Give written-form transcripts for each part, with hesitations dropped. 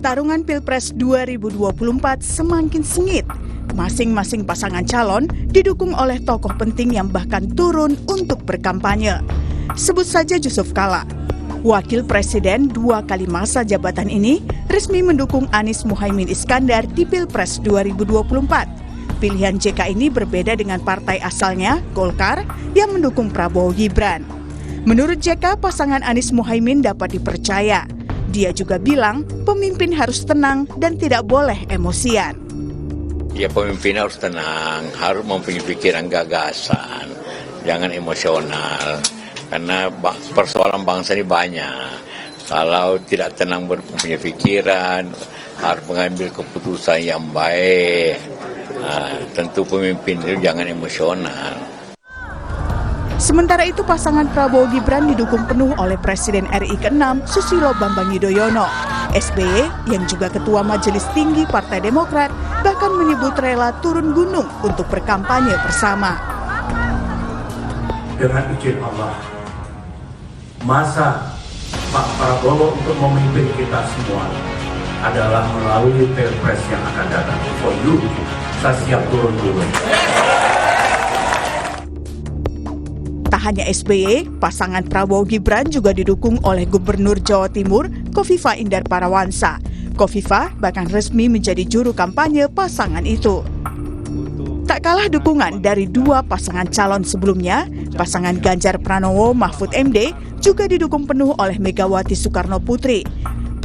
pertarungan Pilpres 2024 semakin sengit. Masing-masing pasangan calon didukung oleh tokoh penting yang bahkan turun untuk berkampanye. Sebut saja Yusuf Kalla. Wakil Presiden 2 kali masa jabatan ini resmi mendukung Anies Muhaimin Iskandar di Pilpres 2024. Pilihan JK ini berbeda dengan partai asalnya, Golkar, yang mendukung Prabowo Gibran. Menurut JK, pasangan Anies Muhaimin dapat dipercaya. Dia juga bilang pemimpin harus tenang dan tidak boleh emosian. Ya, pemimpin harus tenang, harus mempunyai pikiran gagasan, jangan emosional. Karena persoalan bangsa ini banyak. Kalau tidak tenang mempunyai pikiran, harus mengambil keputusan yang baik. Tentu pemimpin itu jangan emosional. Sementara itu pasangan Prabowo Gibran didukung penuh oleh Presiden RI ke-6 Susilo Bambang Yudhoyono. SBY yang juga Ketua Majelis Tinggi Partai Demokrat bahkan menyebut rela turun gunung untuk berkampanye bersama. Dengan izin Allah, masa Pak Prabowo untuk memimpin kita semua adalah melalui Pilpres yang akan datang. For you, saya siap turun gunung. Tak hanya SBY, pasangan Prabowo Gibran juga didukung oleh Gubernur Jawa Timur, Kofifa Indar Parawansa. Kofifa bahkan resmi menjadi juru kampanye pasangan itu. Tak kalah dukungan dari dua pasangan calon sebelumnya, pasangan Ganjar Pranowo Mahfud MD juga didukung penuh oleh Megawati Soekarno Putri.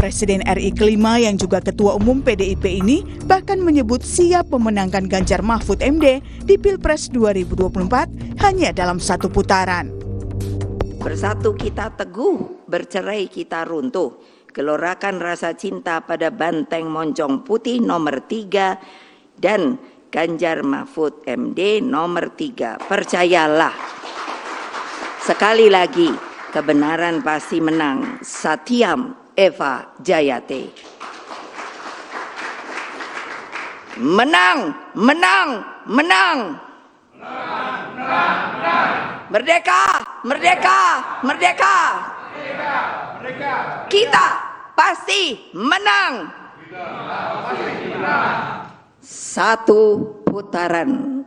Presiden RI kelima yang juga Ketua Umum PDIP ini bahkan menyebut siap memenangkan Ganjar Mahfud MD di Pilpres 2024 hanya dalam satu putaran. Bersatu kita teguh, bercerai kita runtuh. Gelorakan rasa cinta pada banteng moncong putih nomor 3 dan Ganjar Mahfud MD nomor 3. Percayalah, sekali lagi kebenaran pasti menang. Satyam Eva Jayate. Menang, menang, menang. Merdeka, merdeka, merdeka. Kita pasti menang. Satu putaran.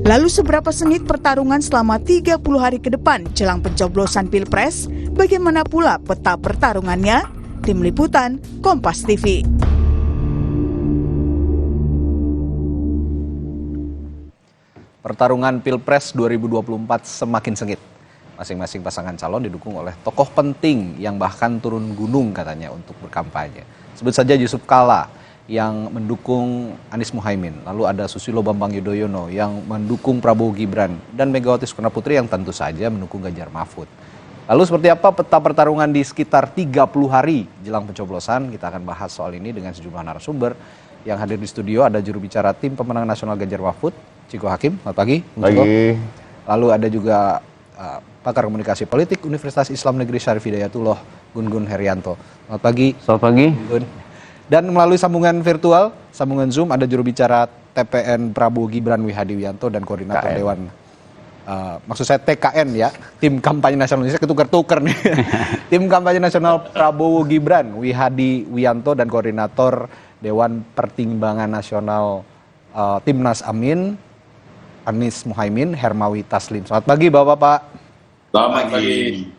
Lalu seberapa sengit pertarungan selama 30 hari ke depan jelang pencoblosan Pilpres? Bagaimana pula peta pertarungannya? Tim Liputan, Kompas TV. Pertarungan Pilpres 2024 semakin sengit. Masing-masing pasangan calon didukung oleh tokoh penting yang bahkan turun gunung katanya untuk berkampanye. Sebut saja Yusuf Kalla yang mendukung Anies Muhaimin. Lalu ada Susilo Bambang Yudhoyono yang mendukung Prabowo Gibran. Dan Megawati Soekarno Putri yang tentu saja mendukung Ganjar Mahfud. Lalu seperti apa peta pertarungan di sekitar 30 hari jelang pencoblosan? Kita akan bahas soal ini dengan sejumlah narasumber. Yang hadir di studio ada juru bicara tim pemenang nasional Ganjar Mahfud, Ciko Hakim. Selamat pagi. Pagi. Lalu ada juga pakar komunikasi politik Universitas Islam Negeri Syarif Hidayatullah, Gun Herianto. Selamat pagi. Selamat pagi. Gun. Dan melalui sambungan virtual, sambungan Zoom, ada juru bicara TPN Prabowo Gibran Wihadi Wianto dan koordinator KN. Dewan. Maksud saya TKN ya, Tim Kampanye Nasional Indonesia, ketuker-tuker nih. Tim Kampanye Nasional Prabowo Gibran Wihadi Wianto dan koordinator Dewan Pertimbangan Nasional Timnas Amin Anies Muhaimin Hermawi Taslim. Selamat pagi Bapak-bapak. Selamat pagi.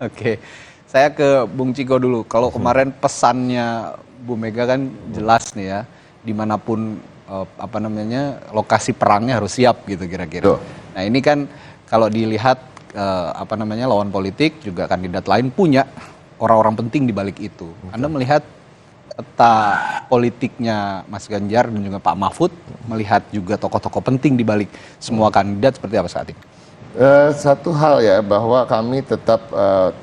Oke, saya ke Bung Ciko dulu. Kalau kemarin pesannya Bu Mega kan jelas nih ya, dimanapun lokasi perangnya harus siap gitu kira-kira. Nah ini kan kalau dilihat lawan politik juga kandidat lain punya orang-orang penting di balik itu. Anda melihat peta politiknya Mas Ganjar dan juga Pak Mahfud, melihat juga tokoh-tokoh penting di balik semua kandidat seperti apa saat ini? Satu hal ya, bahwa kami tetap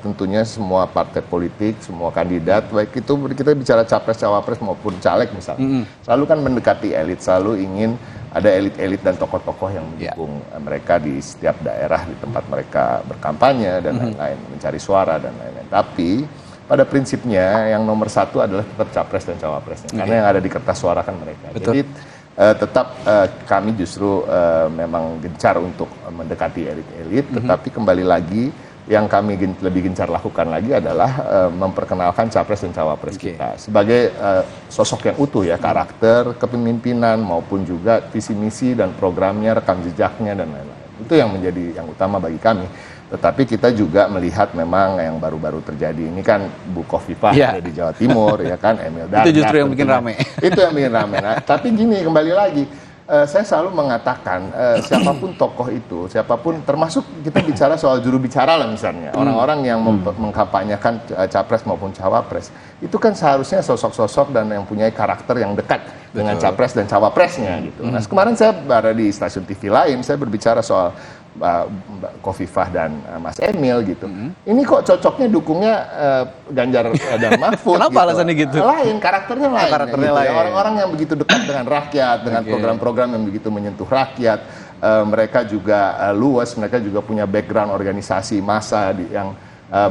tentunya semua partai politik, semua kandidat, baik itu kita bicara capres, cawapres maupun caleg misalnya, selalu kan mendekati elit, selalu ingin ada elit-elit dan tokoh-tokoh yang mendukung mereka di setiap daerah di tempat mereka berkampanye dan lain-lain, mencari suara dan lain-lain. Tapi pada prinsipnya yang nomor satu adalah tetap capres dan cawapresnya, karena yang ada di kertas suara kan mereka. Betul. Jadi tetap kami justru memang gencar untuk mendekati elit-elit, tetapi kembali lagi yang kami lebih gencar lakukan lagi adalah memperkenalkan capres dan cawapres kita sebagai sosok yang utuh ya, karakter, kepemimpinan maupun juga visi misi dan programnya, rekam jejaknya dan lain-lain. Itu yang menjadi yang utama bagi kami. Tetapi kita juga melihat memang yang baru-baru terjadi ini kan Bu Khofifah ada di Jawa Timur ya kan, Emil Dardak. Itu justru yang bikin rame. Itu yang bikin rame. Nah, tapi gini, kembali lagi, saya selalu mengatakan siapapun tokoh itu, siapapun, termasuk kita bicara soal juru bicara lah misalnya, orang-orang yang mengkampanyekan capres maupun cawapres, itu kan seharusnya sosok-sosok dan yang punya karakter yang dekat dengan capres dan cawapresnya gitu. Nah, kemarin saya berada di stasiun TV lain, saya berbicara soal Mbak Khofifah dan Mas Emil gitu. Ini kok cocoknya dukungnya Ganjar dan Mahfud. Kenapa gitu. alasannya gitu? Lain, karakternya lain. Karakternya gitu. lain. Orang-orang yang begitu dekat dengan rakyat, dengan program-program yang begitu menyentuh rakyat. Mereka juga luas, mereka juga punya background organisasi massa yang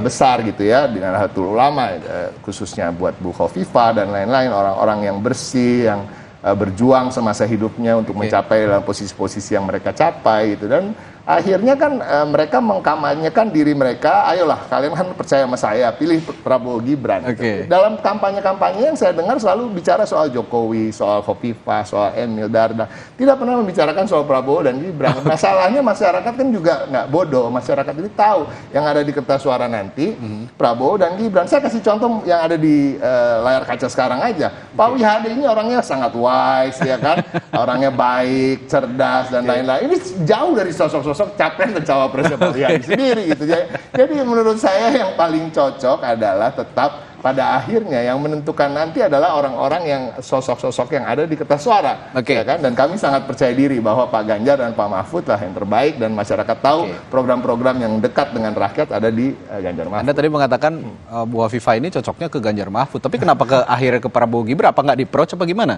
besar gitu ya, dengan Nahdlatul Ulama khususnya buat Bu Khofifah dan lain-lain, orang-orang yang bersih, yang berjuang semasa hidupnya untuk mencapai dalam posisi-posisi yang mereka capai gitu. Dan akhirnya kan mereka mengkampanyekan diri mereka, ayolah kalian kan percaya sama saya, pilih Prabowo Gibran gitu. Dalam kampanye-kampanye yang saya dengar selalu bicara soal Jokowi, soal Khofifah, soal Emil Dardak, tidak pernah membicarakan soal Prabowo dan Gibran. Masalahnya masyarakat kan juga nggak bodoh, masyarakat ini tahu yang ada di kertas suara nanti Prabowo dan Gibran. Saya kasih contoh yang ada di layar kaca sekarang aja. Pak Wihadi ini orangnya sangat wise ya kan, orangnya baik, cerdas dan lain-lain. Ini jauh dari sosok-sosok capres dan cawapresnya Pak Wihadi sendiri gitu. Jadi menurut saya yang paling cocok adalah tetap pada akhirnya yang menentukan nanti adalah orang-orang yang sosok-sosok yang ada di kertas suara, ya kan? Dan kami sangat percaya diri bahwa Pak Ganjar dan Pak Mahfud lah yang terbaik, dan masyarakat tahu program-program yang dekat dengan rakyat ada di Ganjar Mahfud. Anda tadi mengatakan Bu Khofifah ini cocoknya ke Ganjar Mahfud, tapi kenapa akhirnya ke Prabowo Gibran? Apa nggak di-approach apa gimana?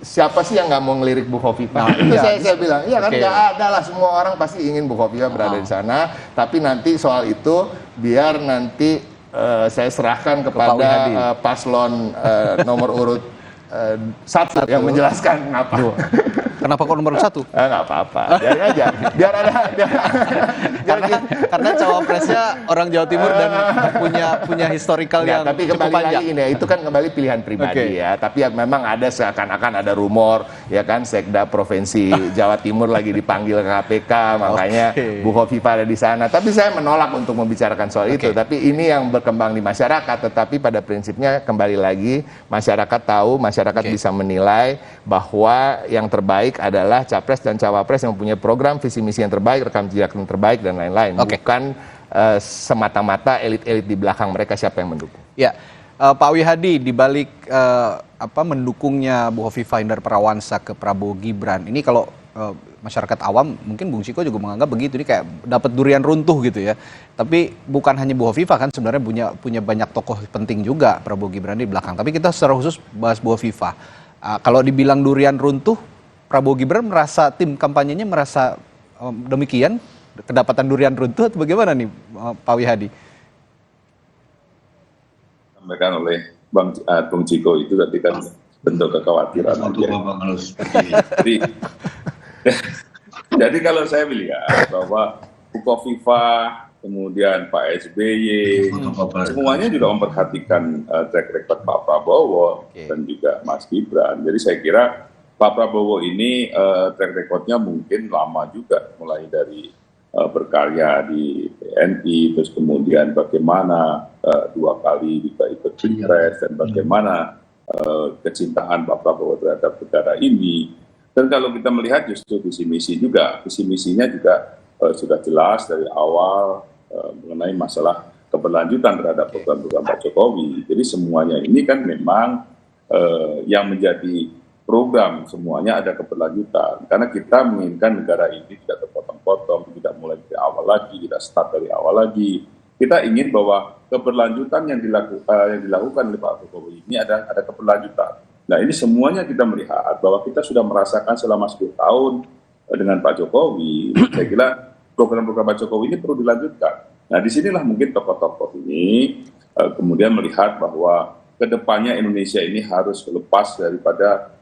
Siapa sih yang nggak mau ngelirik Bu Khofifah? Itu saya bilang, iya kan, nggak ada lah, semua orang pasti ingin Bu Khofifah berada di sana, tapi nanti soal itu biar nanti saya serahkan kepada paslon nomor urut 1 yang menjelaskan kenapa. Kenapa kok nomor 1? Nggak apa-apa, biarin aja. Biar ada. Karena cawapresnya orang Jawa Timur dan punya historikal yang tapi cukup kembali panjang. lagi ini, itu kan kembali pilihan pribadi ya. Tapi memang ada seakan-akan ada rumor ya kan, Sekda Provinsi Jawa Timur lagi dipanggil ke KPK, makanya Bu Khofifah ada di sana. Tapi saya menolak untuk membicarakan soal itu. Tapi ini yang berkembang di masyarakat. Tetapi pada prinsipnya kembali lagi, masyarakat tahu, masyarakat bisa menilai bahwa yang terbaik adalah capres dan cawapres yang mempunyai program visi misi yang terbaik, rekam jejak yang terbaik dan lain-lain. Bukan semata-mata elit-elit di belakang mereka siapa yang mendukung. Ya, Pak Wihadi, di balik mendukungnya Bu Khofifah Indar Parawansa ke Prabowo Gibran, ini kalau masyarakat awam mungkin Bung Ciko juga menganggap begitu, ini kayak dapat durian runtuh gitu ya. Tapi bukan hanya Bu Khofifah kan, sebenarnya punya banyak tokoh penting juga Prabowo Gibran di belakang. Tapi kita secara khusus bahas Bu Khofifah. Kalau dibilang durian runtuh, Prabowo Gibran merasa, tim kampanyenya merasa demikian, kedapatan durian runtuh atau bagaimana nih Pak Wihadi? Sampaikan oleh Bung Ciko itu tadi kan bentuk kekhawatiran. Jadi kalau saya melihat bahwa Bu Khofifah, kemudian Pak SBY, semuanya juga memperhatikan track record Pak Prabowo dan juga Mas Gibran. Jadi saya kira Pak Prabowo ini track recordnya mungkin lama juga, mulai dari berkarya di TNI, terus kemudian bagaimana 2 kali juga ikut pilpres, dan bagaimana kecintaan Pak Prabowo terhadap negara ini. Dan kalau kita melihat justru visi misinya juga sudah jelas dari awal mengenai masalah keberlanjutan terhadap program-program Pak Jokowi. Jadi semuanya ini kan memang yang menjadi program, semuanya ada keberlanjutan. Karena kita menginginkan negara ini tidak terpotong-potong, tidak mulai dari awal lagi, tidak start dari awal lagi. Kita ingin bahwa keberlanjutan yang dilakukan oleh Pak Jokowi ini ada keberlanjutan. Nah, ini semuanya kita melihat bahwa kita sudah merasakan selama 10 tahun dengan Pak Jokowi. Saya kira program-program Pak Jokowi ini perlu dilanjutkan. Nah, disinilah mungkin tokoh-tokoh ini kemudian melihat bahwa kedepannya Indonesia ini harus lepas daripada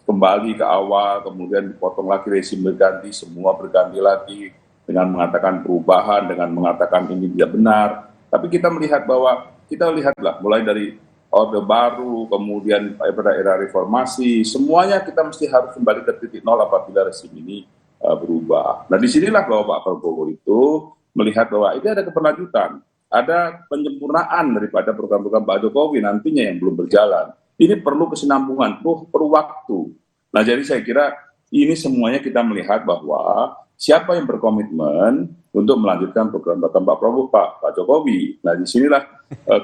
kembali ke awal, kemudian dipotong lagi, rezim berganti, semua berganti lagi. dengan mengatakan perubahan, dengan mengatakan ini tidak benar. Tapi kita melihat bahwa, kita lihatlah mulai dari Orde Baru, kemudian pada era reformasi, semuanya kita mesti harus kembali ke titik nol apabila rezim ini berubah. Nah disinilah bahwa Pak Prabowo itu melihat bahwa ini ada keberlanjutan, ada penyempurnaan daripada program-program Pak Jokowi nantinya yang belum berjalan. Ini perlu kesinambungan, perlu waktu. Nah jadi saya kira ini semuanya kita melihat bahwa siapa yang berkomitmen untuk melanjutkan program-program Pak Prabowo, Pak Jokowi. Nah disinilah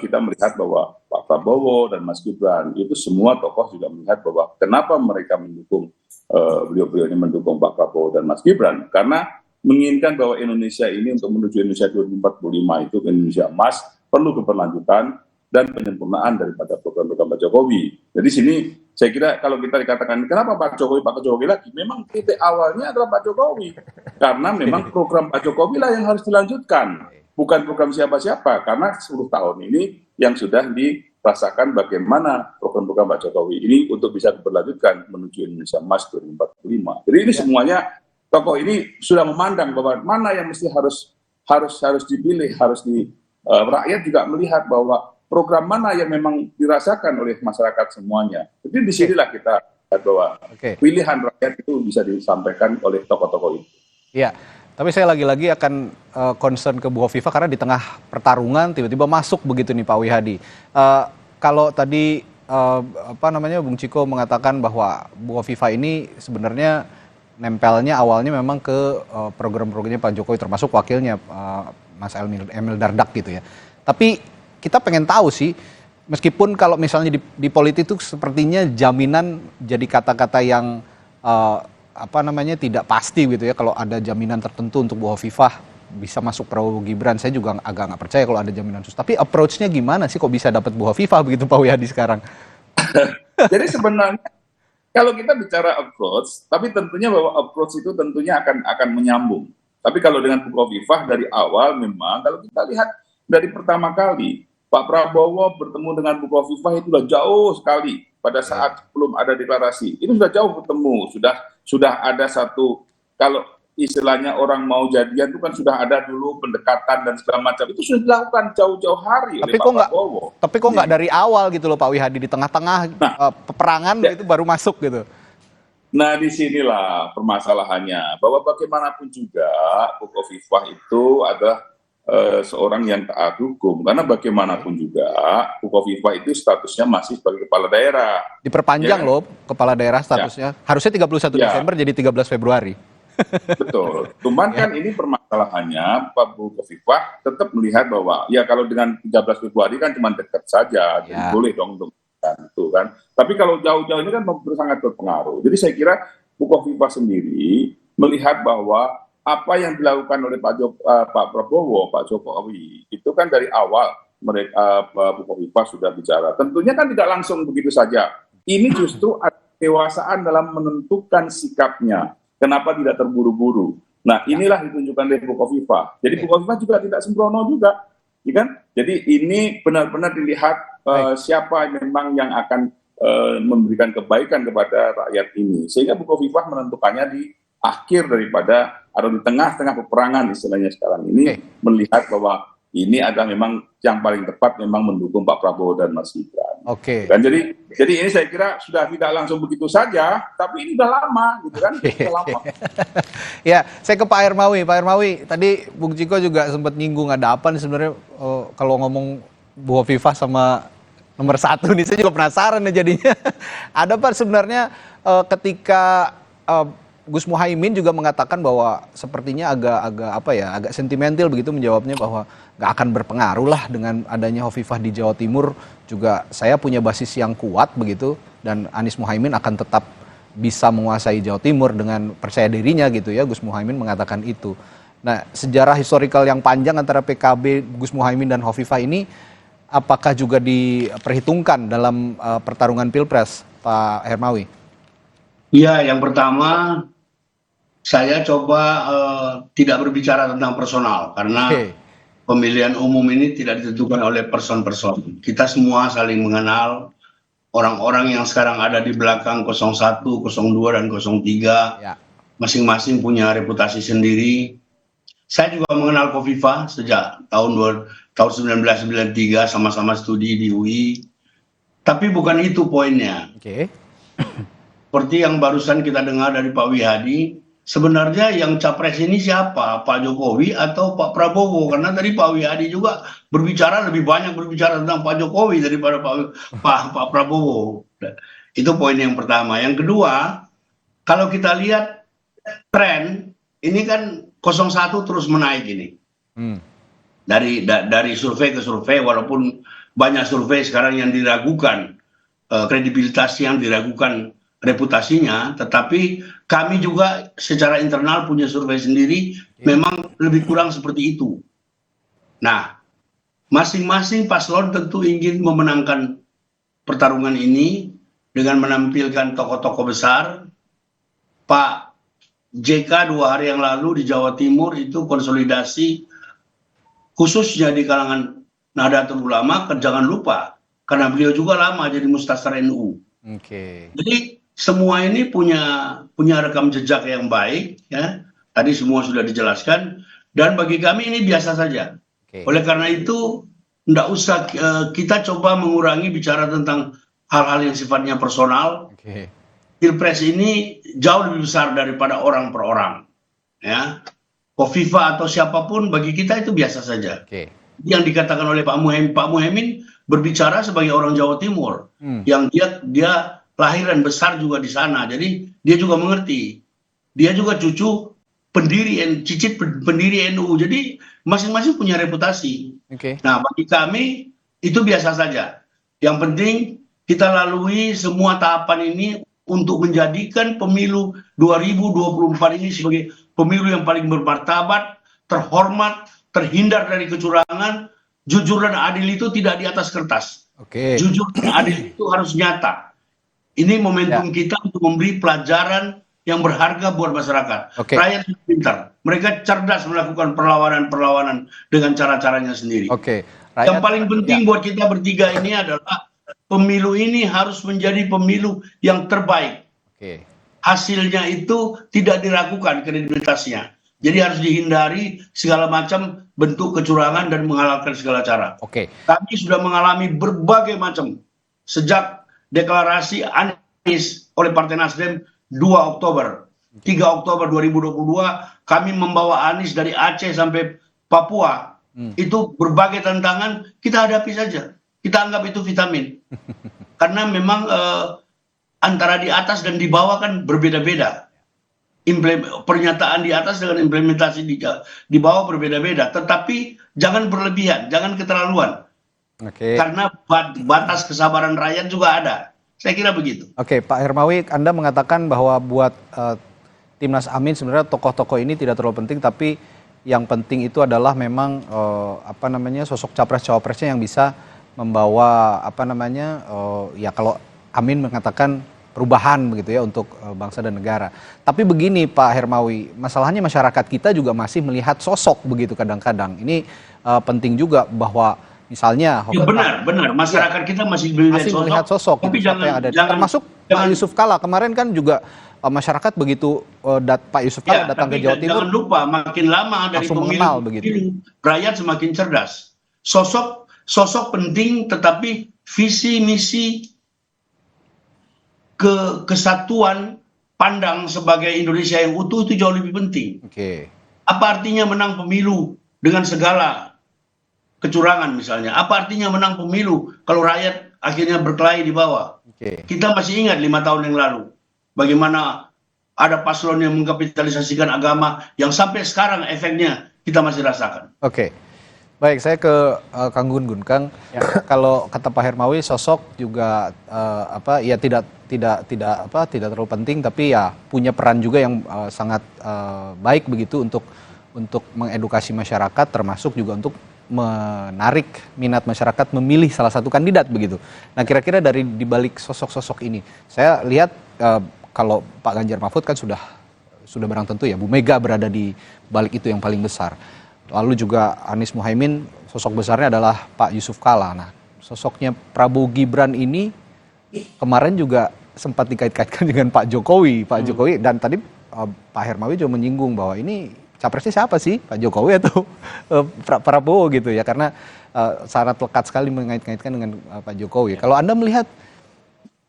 kita melihat bahwa Pak Prabowo dan Mas Gibran itu semua tokoh juga melihat bahwa kenapa mereka mendukung, beliau-beliau ini mendukung Pak Prabowo dan Mas Gibran, karena menginginkan bahwa Indonesia ini untuk menuju Indonesia 2045 itu Indonesia emas, perlu keberlanjutan dan penyempurnaan daripada program-program Pak Jokowi. Jadi sini saya kira kalau kita dikatakan kenapa Pak Jokowi lagi, memang titik awalnya adalah Pak Jokowi, karena memang program Pak Jokowi lah yang harus dilanjutkan, bukan program siapa-siapa, karena 10 tahun ini yang sudah dirasakan bagaimana program-program Pak Jokowi ini untuk bisa diberlanjutkan menuju Indonesia Emas 2045. Jadi ini semuanya tokoh ini sudah memandang bahwa mana yang mesti harus dipilih, rakyat juga melihat bahwa program mana yang memang dirasakan oleh masyarakat semuanya. Jadi disinilah kita lihat bahwa pilihan rakyat itu bisa disampaikan oleh tokoh-tokoh itu. Iya, tapi saya lagi-lagi akan concern ke Bu Hovifah karena di tengah pertarungan tiba-tiba masuk begitu nih Pak Wihadi. Kalau tadi Bung Ciko mengatakan bahwa Bu Hovifah ini sebenarnya nempelnya awalnya memang ke program-programnya Pak Jokowi, termasuk wakilnya Mas Emil Dardak gitu ya. Tapi kita pengen tahu sih, meskipun kalau misalnya di politik itu sepertinya jaminan jadi kata-kata yang tidak pasti gitu ya. Kalau ada jaminan tertentu untuk Bu Hovifah bisa masuk Prabowo Gibran, saya juga agak nggak percaya kalau ada jaminan khusus. Tapi approach-nya gimana sih kok bisa dapat Bu Hovifah begitu Pak Wihadi sekarang? Jadi sebenarnya kalau kita bicara approach, tapi tentunya bahwa approach itu tentunya akan menyambung. Tapi kalau dengan Bu Hovifah dari awal memang kalau kita lihat dari pertama kali Pak Prabowo bertemu dengan Bu Hovifah itu sudah jauh sekali pada saat belum ada deklarasi. Itu sudah jauh bertemu, sudah ada satu, kalau istilahnya orang mau jadian itu kan sudah ada dulu pendekatan dan segala macam. Itu sudah dilakukan jauh-jauh hari oleh Pak Prabowo. Tapi kok nggak dari awal gitu loh Pak Wihadi, di tengah-tengah peperangan itu baru masuk gitu. Nah disinilah permasalahannya, bahwa bagaimanapun juga Bu Hovifah itu adalah seorang yang taat hukum, karena bagaimanapun juga Bu Hovifah itu statusnya masih sebagai kepala daerah. Diperpanjang loh kepala daerah statusnya, harusnya 31 Desember jadi 13 Februari. Betul, cuman kan ini permasalahannya Pak Bu Hovifah tetap melihat bahwa ya kalau dengan 13 Februari kan cuma dekat saja, jadi boleh dong untuk itu kan. Tapi kalau jauh-jauh ini kan sangat berpengaruh. Jadi saya kira Bu Hovifah sendiri melihat bahwa apa yang dilakukan oleh Pak Prabowo, Pak Jokowi, itu kan dari awal mereka Bu Hovifah sudah bicara. Tentunya kan tidak langsung begitu saja. Ini justru ada kedewasaan dalam menentukan sikapnya. Kenapa tidak terburu-buru? Nah inilah ditunjukkan oleh Bu Hovifah. Jadi Bu Hovifah juga tidak sembrono juga, ya kan? Jadi ini benar-benar dilihat siapa memang yang akan memberikan kebaikan kepada rakyat ini. Sehingga Bu Hovifah menentukannya di akhir daripada atau di tengah-tengah peperangan istilahnya sekarang ini, melihat bahwa ini adalah memang yang paling tepat memang mendukung Pak Prabowo dan Mas Gibran. Dan jadi ini saya kira sudah tidak langsung begitu saja, tapi ini udah lama gitu kan. Sudah lama. Ya, saya ke Pak Hermawi. Pak Hermawi, tadi Bung Ciko juga sempat nyinggung ada apa nih sebenarnya kalau ngomong Bu Hovifah sama nomor 1 nih, saya juga penasaran nih jadinya. Ada apa sebenarnya ketika Gus Muhaimin juga mengatakan bahwa sepertinya agak sentimental begitu menjawabnya, bahwa nggak akan berpengaruh lah dengan adanya Hovifah di Jawa Timur, juga saya punya basis yang kuat begitu, dan Anies Muhaimin akan tetap bisa menguasai Jawa Timur dengan percaya dirinya gitu ya, Gus Muhaimin mengatakan itu. Nah, sejarah historikal yang panjang antara PKB, Gus Muhaimin dan Hovifah ini apakah juga diperhitungkan dalam pertarungan Pilpres, Pak Hermawi? Iya, yang pertama saya coba tidak berbicara tentang personal, karena pemilihan umum ini tidak ditentukan oleh person-person. Kita semua saling mengenal orang-orang yang sekarang ada di belakang 01, 02, dan 03. Masing-masing punya reputasi sendiri. Saya juga mengenal Kofifa sejak tahun 1993, sama-sama studi di UI. Tapi bukan itu poinnya. Oke. Seperti yang barusan kita dengar dari Pak Wihadi, sebenarnya yang capres ini siapa? Pak Jokowi atau Pak Prabowo? Karena tadi Pak Wihadi juga lebih banyak berbicara tentang Pak Jokowi daripada Pak Prabowo. Itu poin yang pertama. Yang kedua, kalau kita lihat tren, ini kan 01 terus menaik ini. Dari survei ke survei, walaupun banyak survei sekarang yang diragukan kredibilitasnya, yang diragukan reputasinya, tetapi kami juga secara internal punya survei sendiri, memang lebih kurang seperti itu. Nah, masing-masing paslon tentu ingin memenangkan pertarungan ini dengan menampilkan tokoh-tokoh besar. Pak JK 2 hari yang lalu di Jawa Timur itu konsolidasi khususnya di kalangan Nahdlatul Ulama, jangan lupa karena beliau juga lama jadi Mustasar NU. Jadi semua ini punya rekam jejak yang baik, ya. Tadi semua sudah dijelaskan, dan bagi kami ini biasa saja. Oleh karena itu tidak usah kita coba mengurangi bicara tentang hal-hal yang sifatnya personal. Pilpres ini jauh lebih besar daripada orang per orang, ya. Kofifa atau siapapun bagi kita itu biasa saja. Yang dikatakan oleh Pak Muhaimin berbicara sebagai orang Jawa Timur, yang dia lahir dan besar juga di sana, jadi dia juga mengerti. Dia juga cucu cicit pendiri NU, jadi masing-masing punya reputasi. Nah, bagi kami itu biasa saja. Yang penting kita lalui semua tahapan ini untuk menjadikan pemilu 2024 ini sebagai pemilu yang paling bermartabat, terhormat, terhindar dari kecurangan. Jujur dan adil itu tidak di atas kertas. Jujur dan adil itu harus nyata. Ini momentum kita untuk memberi pelajaran yang berharga buat masyarakat. Rakyat pintar, mereka cerdas melakukan perlawanan dengan cara-caranya sendiri. Yang paling penting buat kita bertiga ini adalah pemilu ini harus menjadi pemilu yang terbaik. Hasilnya itu tidak diragukan kredibilitasnya. Jadi harus dihindari segala macam bentuk kecurangan dan menghalalkan segala cara. Kami sudah mengalami berbagai macam sejak deklarasi Anies oleh Partai Nasdem 2 Oktober. 3 Oktober 2022 kami membawa Anies dari Aceh sampai Papua. Itu berbagai tantangan kita hadapi saja. Kita anggap itu vitamin. Karena memang antara di atas dan di bawah kan berbeda-beda. Pernyataan di atas dengan implementasi di bawah berbeda-beda. Tetapi jangan berlebihan, jangan keterlaluan. Karena batas kesabaran rakyat juga ada. Saya kira begitu. Pak Hermawi, Anda mengatakan bahwa buat Timnas Amin sebenarnya tokoh-tokoh ini tidak terlalu penting, tapi yang penting itu adalah memang sosok capres-cawapresnya yang bisa membawa ya kalau Amin mengatakan perubahan begitu ya untuk bangsa dan negara. Tapi begini Pak Hermawi, masalahnya masyarakat kita juga masih melihat sosok begitu kadang-kadang. Ini penting juga bahwa misalnya benar masyarakat kita masih melihat sosok tapi gitu, yang ada. Termasuk Pak Yusuf Kalla kemarin kan juga masyarakat begitu Pak Yusuf Kalla datang ke Jawa Timur. Jangan lupa makin lama dari pemilu rakyat semakin cerdas. Sosok penting, tetapi visi misi kesatuan pandang sebagai Indonesia yang utuh itu jauh lebih penting. Apa artinya menang pemilu dengan segala kecurangan misalnya? Apa artinya menang pemilu kalau rakyat akhirnya berkelahi di bawah? Kita masih ingat 5 tahun yang lalu bagaimana ada paslon yang mengkapitalisasikan agama yang sampai sekarang efeknya kita masih rasakan. Baik, saya ke Kang Gun-Gun. Kang, kalau kata Pak Hermawi sosok juga tidak terlalu penting, tapi ya punya peran juga yang sangat baik begitu untuk mengedukasi masyarakat, termasuk juga untuk menarik minat masyarakat memilih salah satu kandidat begitu. Nah, kira-kira dari dibalik sosok-sosok ini, saya lihat kalau Pak Ganjar Mahfud kan sudah barang tentu ya Bu Mega berada di balik itu yang paling besar. Lalu juga Anies Muhaimin, sosok besarnya adalah Pak Yusuf Kalla. Nah, sosoknya Prabowo Gibran ini kemarin juga sempat dikait-kaitkan dengan Pak Jokowi. Dan tadi Pak Hermawi juga menyinggung bahwa ini capresnya siapa sih, Pak Jokowi atau Prabowo gitu ya, karena sangat lekat sekali mengait-ngaitkan dengan Pak Jokowi. Kalau Anda melihat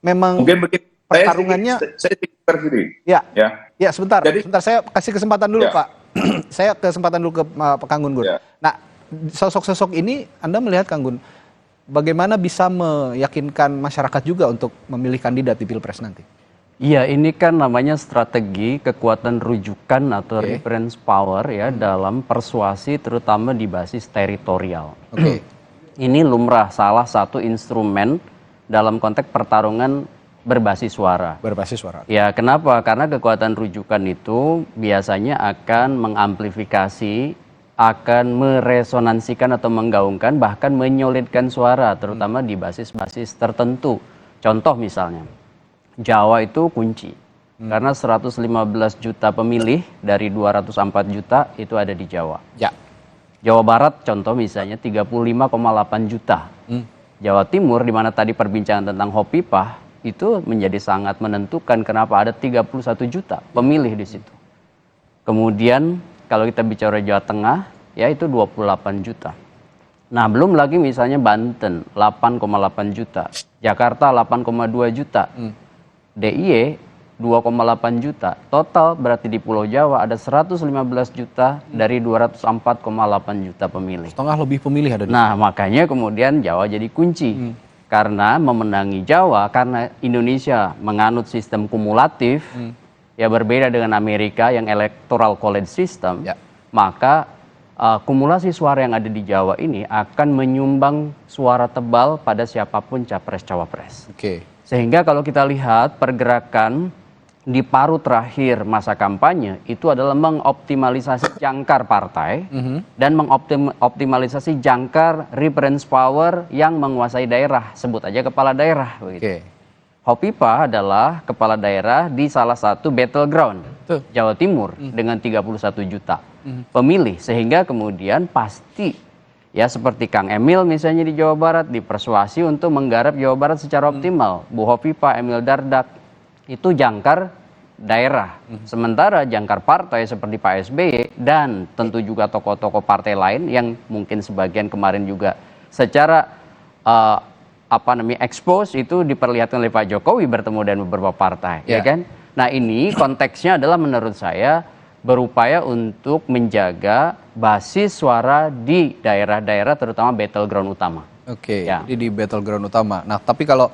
memang Mungkin begini, pertarungannya, saya sedikit ya sebentar, Jadi, sebentar saya kasih kesempatan dulu ya. Pak, saya kesempatan dulu ke Pak Kang Gun. Ya. Nah, sosok-sosok ini Anda melihat Kang Gun, bagaimana bisa meyakinkan masyarakat juga untuk memilih kandidat di Pilpres nanti? Iya, ini kan namanya strategi kekuatan rujukan atau reference power ya dalam persuasi terutama di basis teritorial. Ini lumrah salah satu instrumen dalam konteks pertarungan berbasis suara. Berbasis suara. Ya, kenapa? Karena kekuatan rujukan itu biasanya akan mengamplifikasi, akan meresonansikan atau menggaungkan bahkan menyolidkan suara terutama di basis-basis tertentu. Contoh misalnya Jawa itu kunci, karena 115 juta pemilih dari 204 juta itu ada di Jawa. Ya. Jawa Barat contoh misalnya 35,8 juta. Jawa Timur di mana tadi perbincangan tentang Hopipah itu menjadi sangat menentukan kenapa ada 31 juta pemilih di situ. Kemudian kalau kita bicara Jawa Tengah ya itu 28 juta. Nah belum lagi misalnya Banten 8,8 juta, Jakarta 8,2 juta. DIY 2,8 juta. Total berarti di Pulau Jawa ada 115 juta dari 204,8 juta pemilih. Setengah lebih pemilih ada di Nah, makanya kemudian Jawa jadi kunci. Karena memenangi Jawa, karena Indonesia menganut sistem kumulatif, ya berbeda dengan Amerika yang electoral college system, maka kumulasi suara yang ada di Jawa ini akan menyumbang suara tebal pada siapapun capres-cawapres. Sehingga kalau kita lihat pergerakan di paruh terakhir masa kampanye itu adalah mengoptimalisasi jangkar partai dan mengoptimalisasi jangkar reference power yang menguasai daerah, sebut aja kepala daerah begitu. Hopipah adalah kepala daerah di salah satu battleground Jawa Timur dengan 31 juta pemilih, sehingga kemudian pasti ya seperti Kang Emil misalnya di Jawa Barat dipersuasi untuk menggarap Jawa Barat secara optimal. Bu Hovifah, Emil Dardak itu jangkar daerah. Sementara jangkar partai seperti Pak SBY dan tentu juga tokoh-tokoh partai lain yang mungkin sebagian kemarin juga secara expose itu diperlihatkan oleh Pak Jokowi bertemu dengan beberapa partai, ya kan? Nah, ini konteksnya adalah menurut saya berupaya untuk menjaga basis suara di daerah-daerah terutama battleground utama. Jadi di battleground utama. Nah, tapi kalau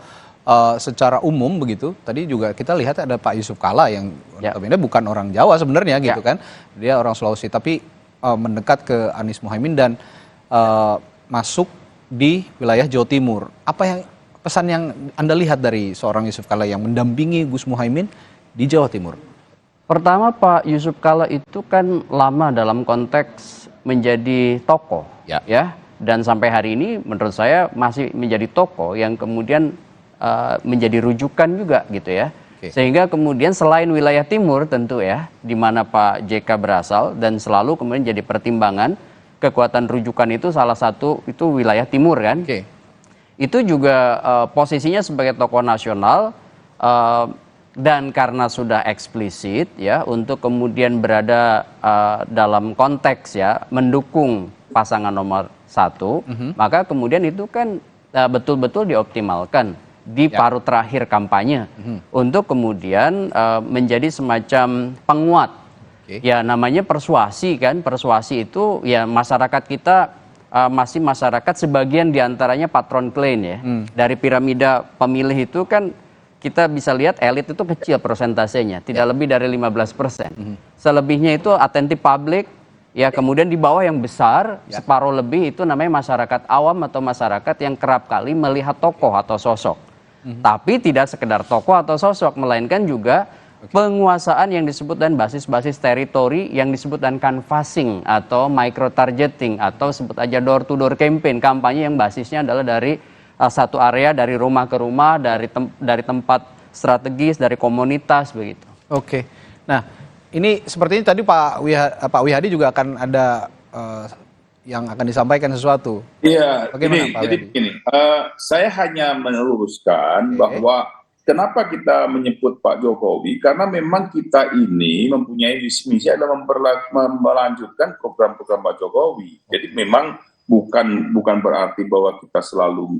secara umum begitu, tadi juga kita lihat ada Pak Yusuf Kalla yang notabene bukan orang Jawa sebenarnya gitu kan. Dia orang Sulawesi tapi mendekat ke Anies Muhaimin dan masuk di wilayah Jawa Timur. Apa yang pesan yang Anda lihat dari seorang Yusuf Kalla yang mendampingi Gus Muhaimin di Jawa Timur? Pertama, Pak Yusuf Kalla itu kan lama dalam konteks menjadi tokoh, ya, dan sampai hari ini menurut saya masih menjadi tokoh yang kemudian menjadi rujukan juga gitu ya. Sehingga kemudian selain wilayah timur tentu ya, di mana Pak JK berasal dan selalu kemudian jadi pertimbangan kekuatan rujukan itu salah satu itu wilayah timur kan. Itu juga posisinya sebagai tokoh nasional. Dan karena sudah eksplisit ya untuk kemudian berada dalam konteks ya mendukung pasangan nomor 1, maka kemudian itu kan betul-betul dioptimalkan di paruh terakhir kampanye untuk kemudian menjadi semacam penguat. Ya namanya persuasi kan, persuasi itu ya masyarakat kita masih masyarakat sebagian diantaranya patron klaim ya. Dari piramida pemilih itu kan kita bisa lihat elit itu kecil persentasenya, tidak lebih dari 15%. Selebihnya itu atentif publik, ya kemudian di bawah yang besar, separuh lebih itu namanya masyarakat awam atau masyarakat yang kerap kali melihat tokoh atau sosok. Tapi tidak sekedar tokoh atau sosok, melainkan juga penguasaan yang disebut dan basis-basis teritori yang disebut dan canvassing atau micro targeting atau sebut aja door to door campaign, kampanye yang basisnya adalah dari satu area, dari rumah ke rumah, dari tempat strategis, dari komunitas begitu. Nah ini sepertinya tadi Pak Wihadi juga akan ada yang akan disampaikan sesuatu. Iya, jadi begini, saya hanya meluruskan bahwa kenapa kita menyebut Pak Jokowi? Karena memang kita ini mempunyai visi misi adalah melanjutkan program-program Pak Jokowi. Jadi memang bukan berarti bahwa kita selalu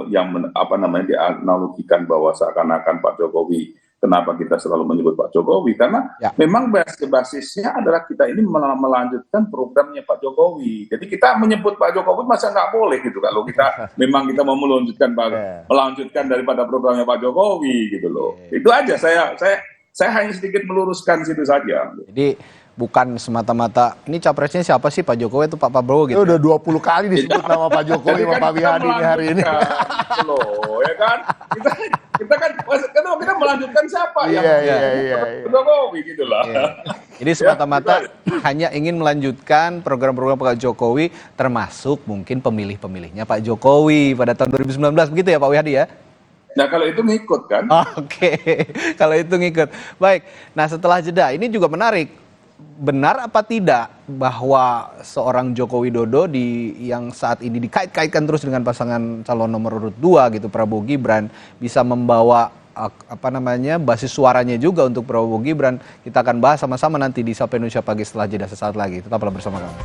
dianalogikan bahwa seakan-akan Pak Jokowi. Kenapa kita selalu menyebut Pak Jokowi? Karena memang basisnya adalah kita ini melanjutkan programnya Pak Jokowi. Jadi kita menyebut Pak Jokowi masa nggak boleh gitu kalau kita memang kita mau melanjutkan daripada programnya Pak Jokowi gitu loh. Itu aja saya hanya sedikit meluruskan situ saja. Jadi bukan semata-mata ini capresnya siapa sih, Pak Jokowi atau Pak Prabowo gitu. Udah 20 kali disebut nama Pak Jokowi sama Pak Wihadi hari ini. Loh, ya kan? Kita melanjutkan siapa yang Jokowi gitu lah. Jadi semata-mata hanya ingin melanjutkan program-program Pak Jokowi, termasuk mungkin pemilih-pemilihnya Pak Jokowi pada tahun 2019 begitu ya Pak Wihadi ya? Nah kalau itu ngikut kan? Oke, kalau itu ngikut. Baik, nah setelah jeda ini juga menarik. Benar apa tidak bahwa seorang Joko Widodo yang saat ini dikait-kaitkan terus dengan pasangan calon nomor urut 2 gitu Prabowo Gibran bisa membawa basis suaranya juga untuk Prabowo Gibran. Kita akan bahas sama-sama nanti di Sapa Indonesia Pagi setelah jeda sesaat lagi. Tetaplah bersama kami.